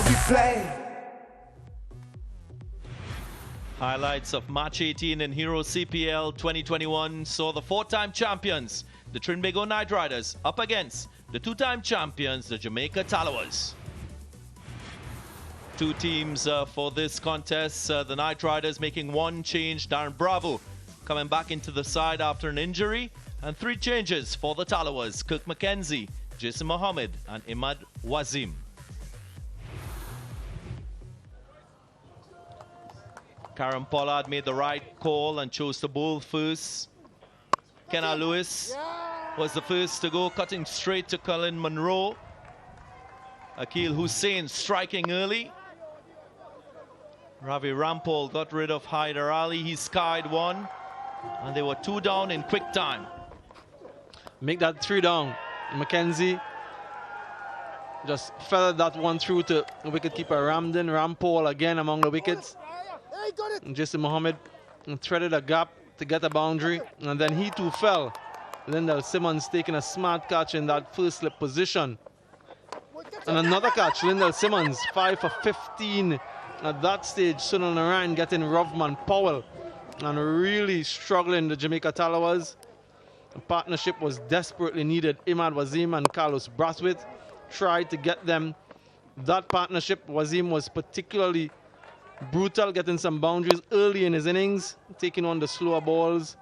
we play. Highlights of Match 18 in Hero CPL 2021 saw the 4-time champions, the Trinbago Knight Riders, up against the 2-time champions, the Jamaica Tallawahs. Two teams for this contest, the Knight Riders making one change, Darren Bravo coming back into the side after an injury, and 3 changes for the Tallawahs, Kirk McKenzie, Jason Mohammed and Imad Wazim. Karen Pollard made the right call and chose to bowl first. Kenna Lewis was the first to go, cutting straight to Colin Monroe. Akil Hussain striking early. Ravi Rampal got rid of Haider Ali. He skied one, and they were 2 down in quick time. Make that 3 down. McKenzie just feathered that one through to wicketkeeper Ramden. Rampal again among the wickets. Jason Mohammed threaded a gap to get a boundary, and then he too fell. Lyndall Simmons taking a smart catch in that first slip position. And another catch, Lyndall Simmons, 5 for 15 at that stage. Sunil Narayan getting Rovman Powell, and really struggling the Jamaica Tallawahs. The partnership was desperately needed. Imad Wazim and Carlos Brathwaite tried to get them that partnership. Wazim was particularly brutal, getting some boundaries early in his innings, taking on the slower balls.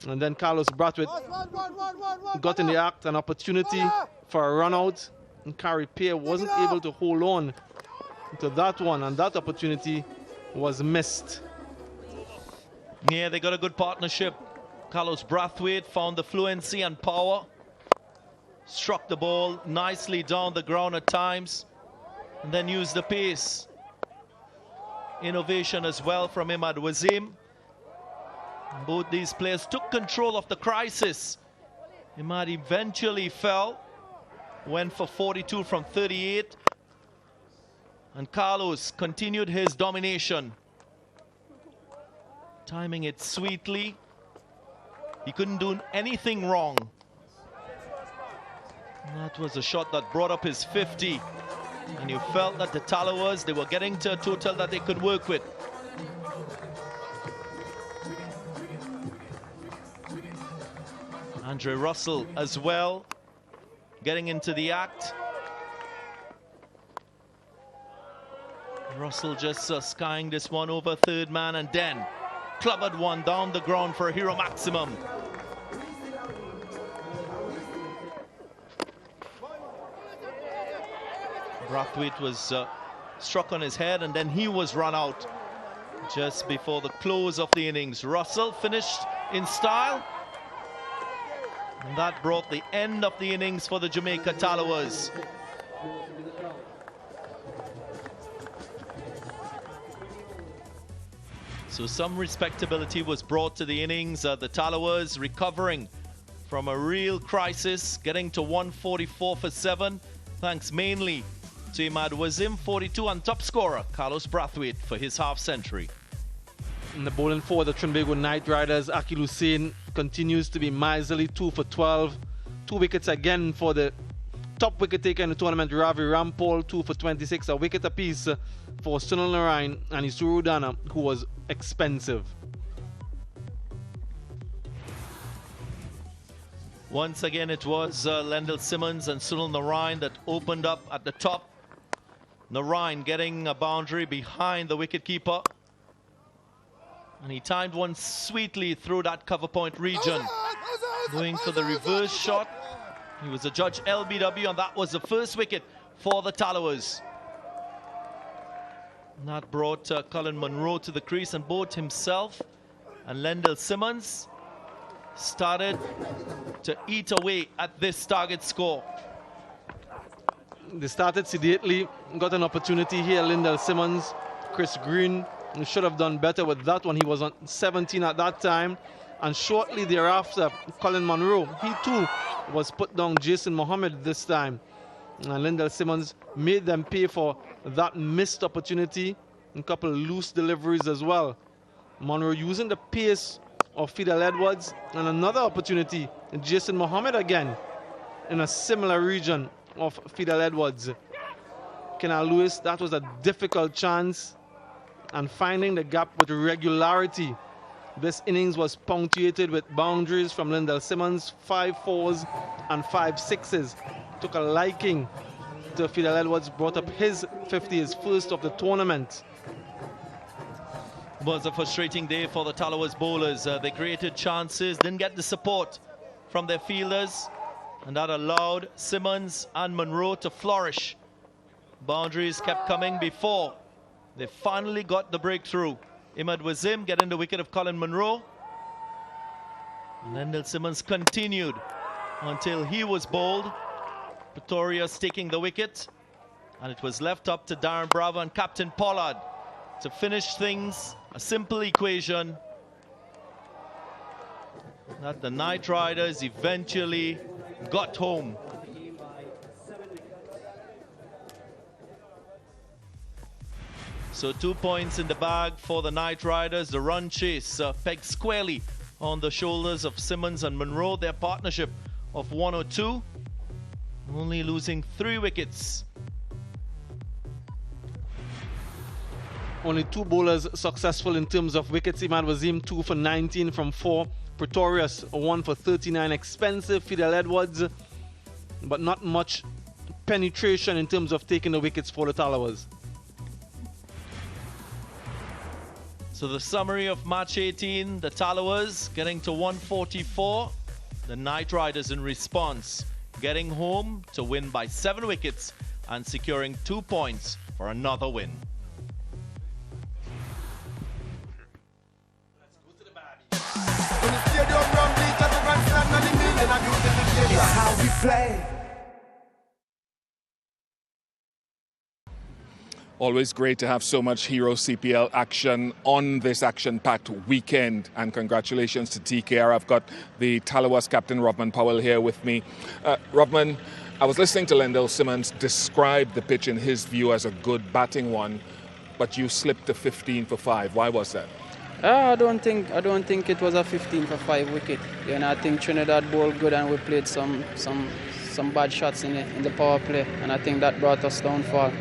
And then Carlos Brathwaite got in the act, an opportunity for a run out. And Carrie Pear wasn't able to hold on to that one, and that opportunity was missed. Yeah, they got a good partnership. Carlos Brathwaite found the fluency and power, struck the ball nicely down the ground at times, and then used the pace. Innovation as well from Imad Wazim. Both these players took control of the crisis. Imad eventually fell, went for 42 from 38, and Carlos continued his domination, timing it sweetly. He couldn't do anything wrong. And that was a shot that brought up his 50. And you felt that the Tallawahs, they were getting to a total that they could work with. Andre Russell as well, getting into the act. Russell just skying this one over third man, and then clobbered one down the ground for a hero maximum. Brathwaite was struck on his head, and then he was run out just before the close of the innings. Russell finished in style, and that brought the end of the innings for the Jamaica Tallawahs. So some respectability was brought to the innings. The Tallawahs recovering from a real crisis, getting to 144 for 7, thanks mainly to Imad Wazim, 42, and top scorer Carlos Brathwaite for his half-century. In the bowling for the Trinbago Knight Riders, Akil Hussain continues to be miserly, 2 for 12. 2 wickets again for the top wicket taker in the tournament, Ravi Rampal, 2 for 26. A wicket apiece for Sunil Narayan and Isuru Dana, who was expensive. Once again, it was Lyndall Simmons and Sunil Narayan that opened up at the top. Narayan getting a boundary behind the wicketkeeper, and he timed one sweetly through that cover point region, going for the reverse shot. He was a judge LBW, and that was the first wicket for the Tallawahs. And that brought Colin Monroe to the crease, and both himself and Lyndall Simmons started to eat away at this target score. They started sedately, got an opportunity here. Lyndall Simmons, Chris Green should have done better with that one. He was on 17 at that time, and shortly thereafter, Colin Monroe, he too was put down. Jason Mohammed this time, and Lyndall Simmons made them pay for that missed opportunity, and a couple of loose deliveries as well. Monroe using the pace of Fidel Edwards, and another opportunity, Jason Mohammed again in a similar region of Fidel Edwards. Kenal Lewis. That was a difficult chance. And finding the gap with regularity. This innings was punctuated with boundaries from Lindell Simmons, 5 4s and 5 6s. Took a liking to Fidel Edwards, brought up his 50, his first of the tournament. It was a frustrating day for the Tallawahs bowlers. They created chances, didn't get the support from their fielders, and that allowed Simmons and Monroe to flourish. Boundaries kept coming before they finally got the breakthrough. Imad Wazim getting the wicket of Colin Monroe. And Lendell Simmons continued until he was bowled. Pretorius taking the wicket. And it was left up to Darren Bravo and Captain Pollard to finish things. A simple equation that the Knight Riders eventually got home. So 2 points in the bag for the Knight Riders. The run chase pegged squarely on the shoulders of Simmons and Monroe. Their partnership of 102, only losing 3 wickets. Only 2 bowlers successful in terms of wickets. Imad Wazim 2 for 19 from 4. Pretorius 1 for 39. Expensive Fidel Edwards, but not much penetration in terms of taking the wickets for the Tallawahs. So the summary of match 18, the Tallawahs getting to 144. The Knight Riders in response, getting home to win by 7 wickets and securing 2 points for another win. It's how we play. Always great to have so much Hero CPL action on this action-packed weekend, and congratulations to TKR. I've got the Tallawahs captain Robman Powell here with me. Robman, I was listening to Lendell Simmons describe the pitch in his view as a good batting one, but you slipped to 15 for 5. Why was that? I don't think it was a 15 for 5 wicket. You know, I think Trinidad bowled good and we played some bad shots in the power play, and I think that brought us downfall.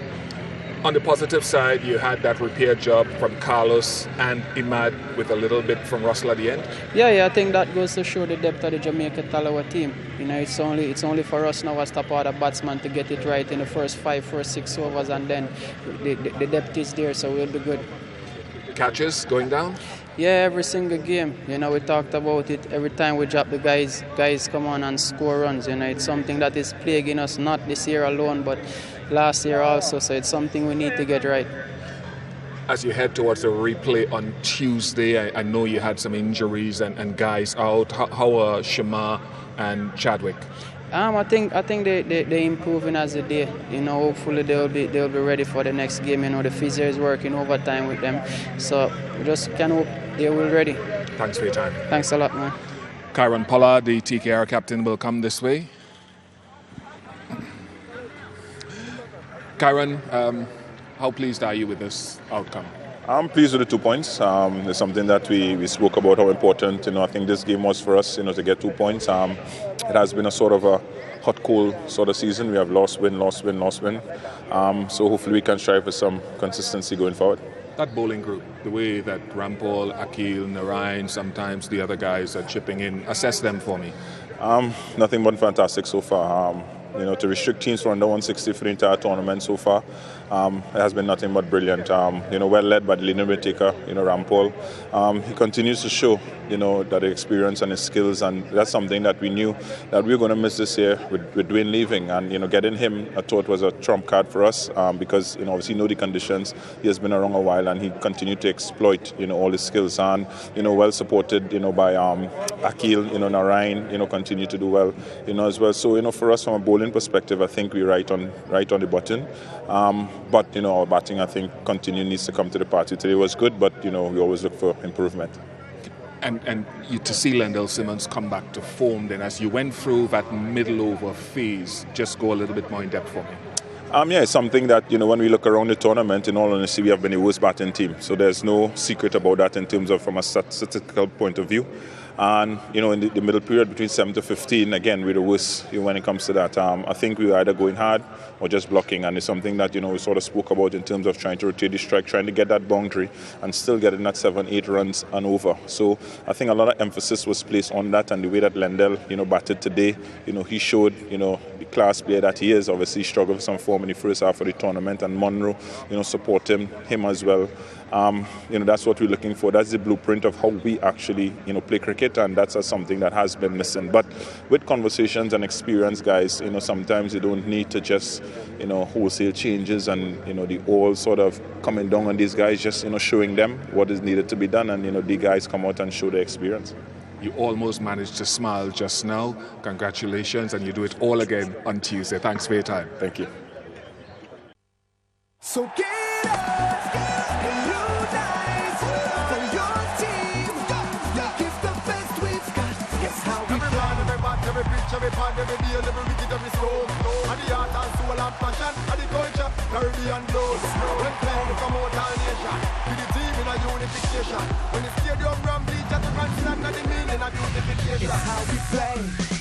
On the positive side, you had that repair job from Carlos and Imad with a little bit from Russell at the end. Yeah, I think that goes to show the depth of the Jamaica Tallawahs team. You know, it's only for us now as top order batsman to get it right in the first 6 overs, and then the depth is there, so we'll be good. Catches going down? Yeah, every single game. You know, we talked about it. Every time we drop the guys come on and score runs. You know, it's something that is plaguing us, not this year alone, but last year also. So it's something we need to get right. As you head towards the replay on Tuesday, I know you had some injuries and guys out. How are Shamar and Chadwick? I think they're improving as a day. You know, hopefully they'll be ready for the next game. You know, the physio is working overtime with them, so we just can hope they will be ready. Thanks for your time. Thanks a lot, man. Kyron Pollard, the TKR captain, will come this way. Kyron, how pleased are you with this outcome? I'm pleased with the 2 points. It's something that we spoke about how important. You know, I think this game was for us. You know, to get 2 points. It has been a sort of a hot, cold sort of season. We have lost, win. So hopefully we can strive for some consistency going forward. That bowling group, the way that Rampal, Akil, Narayan, sometimes the other guys are chipping in, assess them for me. Nothing but fantastic so far. You know, to restrict teams from under 160 for the entire tournament so far, it has been nothing but brilliant. You know, well led by the leading wicket taker, you know, Rampal. He continues to show, you know, that the experience and his skills, and that's something that we knew that we were going to miss this year with Dwayne leaving. And, you know, getting him, I thought, was a trump card for us because, you know, obviously know the conditions. He has been around a while and he continued to exploit, you know, all his skills. And, you know, well supported, you know, by Akil, you know, Narayan, you know, continue to do well, you know, as well. So, you know, for us from a bowling perspective, I think we're right on the button. But, you know, our batting, I think, needs to come to the party. Today was good, but, you know, we always look for improvement. And to see Lendell Simmons come back to form then, as you went through that middle over phase, just go a little bit more in depth for me. Yeah, it's something that, you know, when we look around the tournament, in all honesty, we have been the worst batting team. So there's no secret about that in terms of from a statistical point of view. And, in the middle period between 7 to 15, again, we're the worst when it comes to that. I think we were either going hard or just blocking. And it's something that, we sort of spoke about in terms of trying to rotate the strike, trying to get that boundary and still getting that 7-8 runs and over. So I think a lot of emphasis was placed on that, and the way that Lendl, batted today, he showed, the class player that he is. Obviously, he struggled with some form in the first half of the tournament, and Monroe, support him as well. That's what we're looking for. That's the blueprint of how we actually, play cricket, and that's something that has been missing. But with conversations and experience, guys, sometimes you don't need to just, wholesale changes and, the all sort of coming down on these guys, just, showing them what is needed to be done, and, the guys come out and show their experience. You almost managed to smile just now. Congratulations, and you do it all again on Tuesday. Thanks for your time. Thank you. So get up and unite for your team. Make it the best we've got. Guess how we every plan, every bat, every pitch, every pond, every deal, every wicket, every stroke. And the heart and soul and passion, and the culture, Caribbean blood. When playing, come out all nation. With the team in a unification. When the stadium ram bleach at the grand stand, and the meaning of unification. It's how we play.